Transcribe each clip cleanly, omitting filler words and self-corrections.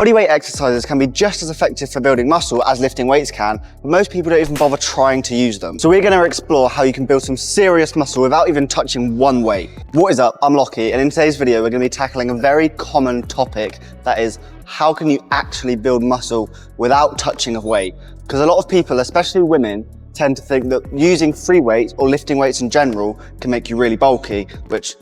Bodyweight exercises can be just as effective for building muscle as lifting weights can, but most people don't even bother trying to use them. So we're going to explore how you can build some serious muscle without even touching one weight. What is up? I'm Lockie, and in today's video we're going to be tackling a very common topic, that is, how can you actually build muscle without touching a weight? Because a lot of people, especially women, tend to think that using free weights or lifting weights in general can make you really bulky, which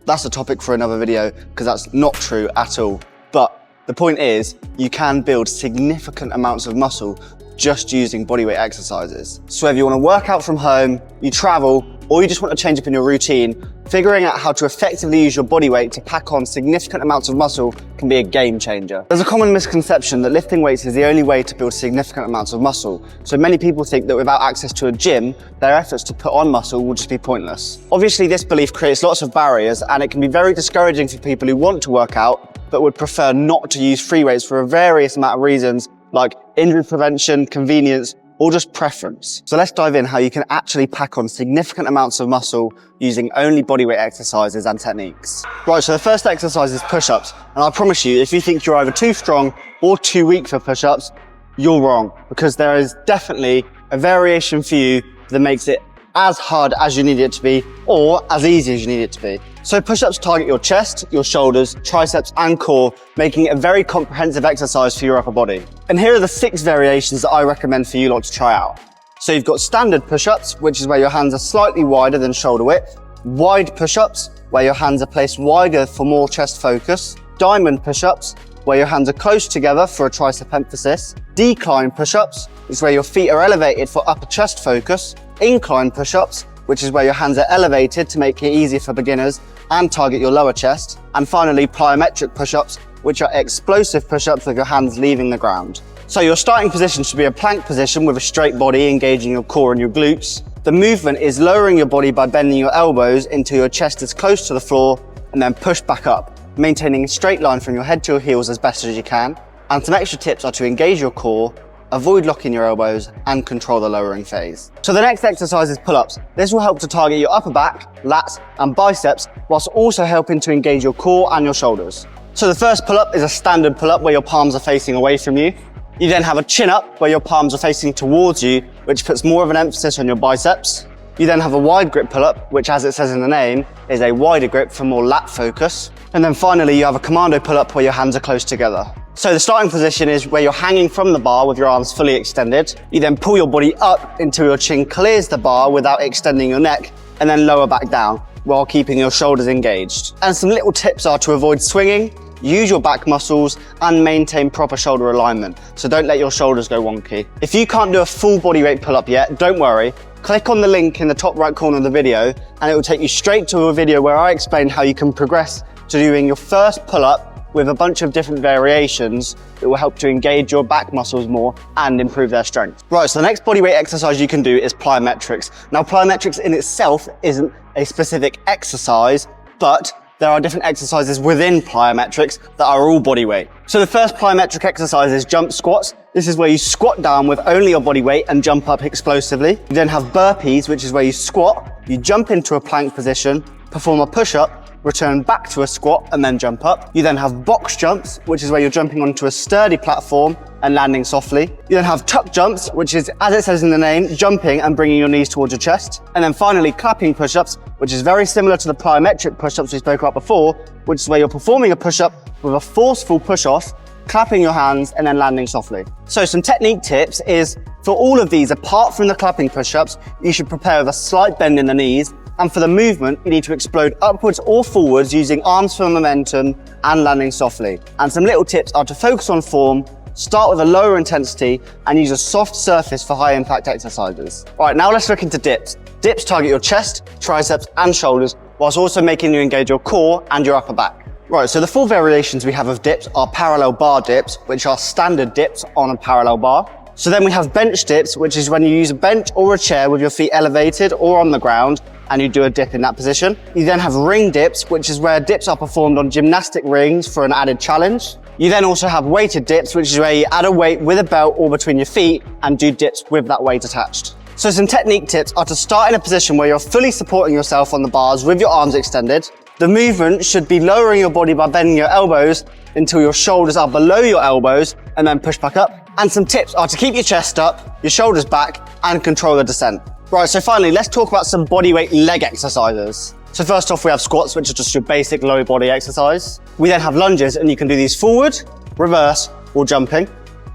that's a topic for another video because that's not true at all. But the point is, you can build significant amounts of muscle just using bodyweight exercises. So whether you want to work out from home, you travel, or you just want to change up in your routine, figuring out how to effectively use your body weight to pack on significant amounts of muscle can be a game changer. There's a common misconception that lifting weights is the only way to build significant amounts of muscle. So many people think that without access to a gym, their efforts to put on muscle will just be pointless. Obviously, this belief creates lots of barriers, and it can be very discouraging for people who want to work out but would prefer not to use free weights for a various amount of reasons, like injury prevention, convenience, or just preference. So let's dive in how you can actually pack on significant amounts of muscle using only bodyweight exercises and techniques. Right, so the first exercise is push-ups. And I promise you, if you think you're either too strong or too weak for push-ups, you're wrong, because there is definitely a variation for you that makes it as hard as you need it to be, or as easy as you need it to be. So push-ups target your chest, your shoulders, triceps, and core, making it a very comprehensive exercise for your upper body. And here are the 6 variations that I recommend for you lot to try out. So you've got standard push-ups, which is where your hands are slightly wider than shoulder width. Wide push-ups, where your hands are placed wider for more chest focus. Diamond push-ups, where your hands are close together for a tricep emphasis. Decline push-ups, which is where your feet are elevated for upper chest focus. Incline push-ups, which is where your hands are elevated to make it easier for beginners and target your lower chest. And finally, plyometric push-ups, which are explosive push-ups with your hands leaving the ground. So your starting position should be a plank position with a straight body, engaging your core and your glutes. The movement is lowering your body by bending your elbows until your chest is close to the floor, and then push back up, maintaining a straight line from your head to your heels as best as you can. And some extra tips are to engage your core, avoid locking your elbows, and control the lowering phase. So the next exercise is pull-ups. This will help to target your upper back, lats, and biceps, whilst also helping to engage your core and your shoulders. So the first pull-up is a standard pull-up where your palms are facing away from you. You then have a chin-up where your palms are facing towards you, which puts more of an emphasis on your biceps. You then have a wide grip pull-up, which, as it says in the name, is a wider grip for more lat focus. And then finally, you have a commando pull-up where your hands are close together. So the starting position is where you're hanging from the bar with your arms fully extended. You then pull your body up until your chin clears the bar without extending your neck, and then lower back down while keeping your shoulders engaged. And some little tips are to avoid swinging, use your back muscles, and maintain proper shoulder alignment. So don't let your shoulders go wonky. If you can't do a full bodyweight pull-up yet, don't worry. Click on the link in the top right corner of the video, and it will take you straight to a video where I explain how you can progress to doing your first pull-up with a bunch of different variations that will help to engage your back muscles more and improve their strength. Right, so the next bodyweight exercise you can do is plyometrics. Now, plyometrics in itself isn't a specific exercise, but there are different exercises within plyometrics that are all bodyweight. So the first plyometric exercise is jump squats. This is where you squat down with only your body weight and jump up explosively. You then have burpees, which is where you squat, you jump into a plank position, perform a push-up, return back to a squat, and then jump up. You then have box jumps, which is where you're jumping onto a sturdy platform and landing softly. You then have tuck jumps, which is, as it says in the name, jumping and bringing your knees towards your chest. And then finally, clapping push-ups, which is very similar to the plyometric push-ups we spoke about before, which is where you're performing a push-up with a forceful push-off, clapping your hands, and then landing softly. So some technique tips is, for all of these, apart from the clapping push-ups, you should prepare with a slight bend in the knees. And for the movement, you need to explode upwards or forwards using arms for momentum and landing softly. And some little tips are to focus on form, start with a lower intensity, and use a soft surface for high impact exercises. All right, now let's look into dips. Dips target your chest, triceps, and shoulders, whilst also making you engage your core and your upper back. Right, so the 4 variations we have of dips are parallel bar dips, which are standard dips on a parallel bar. So then we have bench dips, which is when you use a bench or a chair with your feet elevated or on the ground, and you do a dip in that position. You then have ring dips, which is where dips are performed on gymnastic rings for an added challenge. You then also have weighted dips, which is where you add a weight with a belt or between your feet and do dips with that weight attached. So some technique tips are to start in a position where you're fully supporting yourself on the bars with your arms extended. The movement should be lowering your body by bending your elbows until your shoulders are below your elbows and then push back up. And some tips are to keep your chest up, your shoulders back, and control the descent. Right, so finally, let's talk about some bodyweight leg exercises. So first off, we have squats, which are just your basic low body exercise. We then have lunges, and you can do these forward, reverse, or jumping.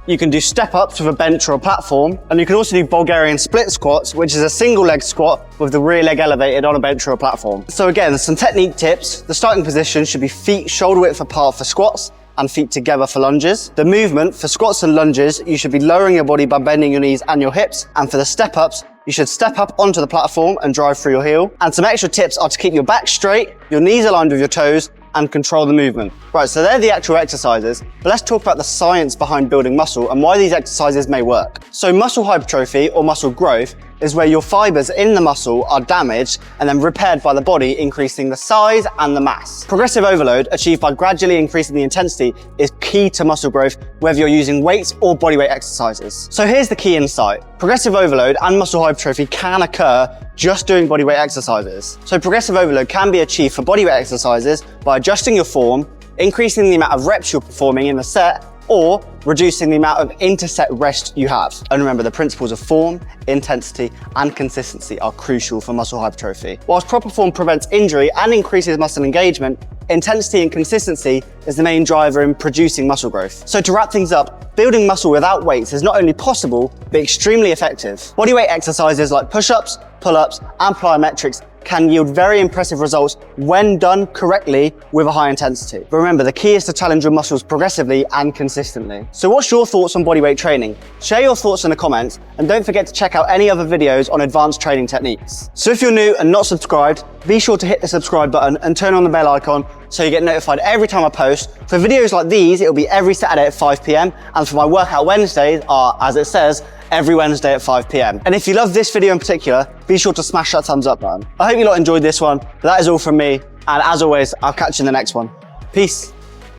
You can do step-ups with a bench or a platform, and you can also do Bulgarian split squats, which is a single leg squat with the rear leg elevated on a bench or a platform. So again, some technique tips. The starting position should be feet shoulder width apart for squats and feet together for lunges. The movement for squats and lunges, you should be lowering your body by bending your knees and your hips. And for the step-ups, you should step up onto the platform and drive through your heel. And some extra tips are to keep your back straight, your knees aligned with your toes, and control the movement. Right, so they're the actual exercises, but let's talk about the science behind building muscle and why these exercises may work. So muscle hypertrophy or muscle growth is where your fibers in the muscle are damaged and then repaired by the body, increasing the size and the mass. Progressive overload, achieved by gradually increasing the intensity, is key to muscle growth, whether you're using weights or bodyweight exercises. So here's the key insight. Progressive overload and muscle hypertrophy can occur just doing bodyweight exercises. So progressive overload can be achieved for bodyweight exercises by adjusting your form, increasing the amount of reps you're performing in the set, or reducing the amount of interset rest you have. And remember, the principles of form, intensity, and consistency are crucial for muscle hypertrophy. Whilst proper form prevents injury and increases muscle engagement, intensity and consistency is the main driver in producing muscle growth. So to wrap things up, building muscle without weights is not only possible, but extremely effective. Bodyweight exercises like push-ups, pull-ups, and plyometrics can yield very impressive results when done correctly with a high intensity. But remember, the key is to challenge your muscles progressively and consistently. So what's your thoughts on bodyweight training? Share your thoughts in the comments, and don't forget to check out any other videos on advanced training techniques. So if you're new and not subscribed, be sure to hit the subscribe button and turn on the bell icon so you get notified every time I post. For videos like these, it'll be every Saturday at 5 p.m. And for my workout Wednesdays are, as it says, every Wednesday at 5 p.m. And if you love this video in particular, be sure to smash that thumbs up button. I hope you lot enjoyed this one, but that is all from me. And as always, I'll catch you in the next one. Peace.